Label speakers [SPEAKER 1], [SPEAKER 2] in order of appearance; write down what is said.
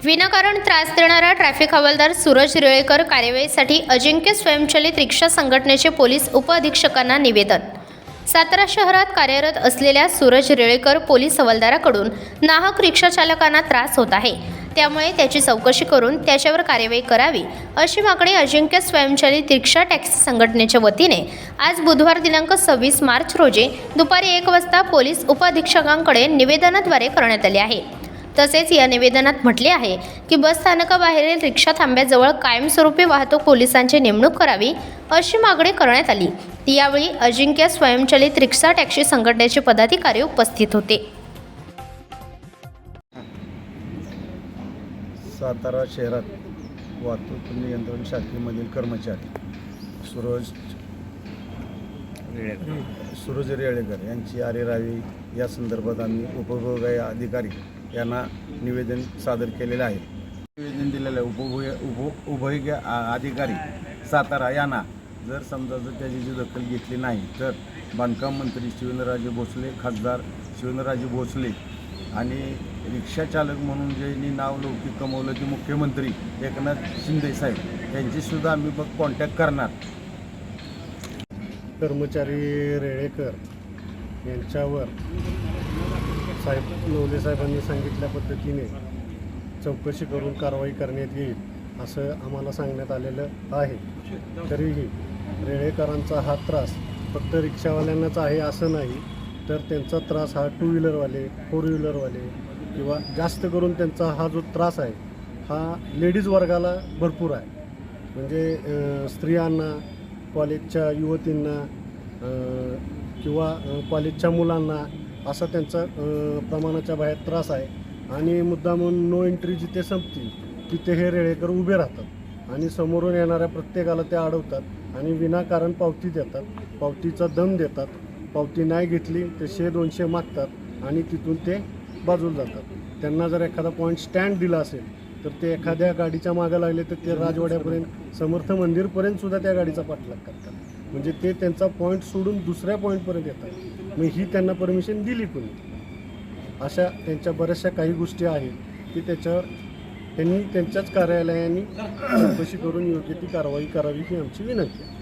[SPEAKER 1] विनाकारण त्रास देणारा ट्रॅफिक हवालदार सूरज रेळेकर कार्यवाहीसाठी अजिंक्य स्वयंचलित रिक्षा संघटनेचे पोलीस उपअधीक्षकांना निवेदन। सातारा शहरात कार्यरत असलेल्या सूरज रेळेकर पोलीस हवालदाराकडून नाहक रिक्षा चालकांना त्रास होत आहे, त्यामुळे त्याची चौकशी करून त्याच्यावर कार्यवाही करावी अशी मागणी अजिंक्य स्वयंचलित रिक्षा टॅक्सी संघटनेच्या वतीने आज बुधवार दिनांक 26 मार्च रोजी दुपारी 1 वाजता पोलीस उपअधीक्षकांकडे निवेदनाद्वारे करण्यात आले आहे। तसेच या निवेदनात म्हटले आहे की बस स्थानकाबाहेरील रिक्षा थांब्याजवळ कायमस्वरूपी वाहतूक पोलिसांची नेमणूक करावी अशी मागणी करण्यात आली। यावेळी अजिंक्य स्वयंचलित रिक्षा टॅक्सी संघटनेचे पदाधिकारी उपस्थित होते।
[SPEAKER 2] सातारा शहरात वाहतूक नियंत्रण शाखेमधील कर्मचारी सूरज रेळेकर यांची आरेरावी या संदर्भात आम्ही उपविभागीय अधिकारी यांना निवेदन सादर केलेलं आहे। निवेदन दिलेलं आहे उपविभागीय अधिकारी सातारा यांना जर समजा त्याची जी दखल घेतली नाही तर बांधकाम मंत्री शिवेंद्रराजे भोसले, खासदार शिवेंद्रराजे भोसले आणि रिक्षा चालक म्हणून ज्यांनी नाव लौकिक कमवलं ते मुख्यमंत्री एकनाथ शिंदे साहेब यांचीसुद्धा आम्ही कॉन्टॅक्ट करणार।
[SPEAKER 3] कर्मचारी रेळेकर यांच्यावर नवले साहेबांनी सांगितल्या पद्धतीने चौकशी करून कारवाई करण्यात येईल असं आम्हाला सांगण्यात आलेलं आहे। तरीही रेळेकरांचा हा त्रास फक्त रिक्षावाल्यांनाच आहे असं नाही, तर त्यांचा त्रास हा 2 व्हीलरवाले 4 व्हीलरवाले किंवा जास्त करून त्यांचा हा जो त्रास आहे हा लेडीज वर्गाला भरपूर आहे। म्हणजे स्त्रियांना, कॉलेजच्या युवतींना किंवा कॉलेजच्या मुलांना असा त्यांचा प्रमाणाच्या बाहेर त्रास आहे। आणि मुद्दामून नो एंट्री जिथे संपती तिथे हे रेळेकर उभे राहतात आणि समोरून येणाऱ्या प्रत्येकाला ते अडवतात आणि विनाकारण पावती देतात, पावतीचा दम देतात। पावती नाही घेतली तर 100-200 मागतात आणि तिथून ते बाजूला जातात। त्यांना जर एखादा पॉईंट स्टँड दिला असेल तर ते एखाद्या गाडीच्या मागं लागले तर ते राजवाड्यापर्यंत समर्थ मंदिरपर्यंतसुद्धा त्या गाडीचा पाठलाग करतात। म्हणजे ते त्यांचा पॉईंट सोडून दुसऱ्या पॉईंटपर्यंत येतात। मग ही त्यांना परमिशन दिली कोणी? अशा त्यांच्या बऱ्याचशा काही गोष्टी आहेत की त्याच्यावर त्यांनी त्यांच्याच कार्यालयाने चौकशी करून योग्य ती कारवाई करावी ही आमची विनंती आहे।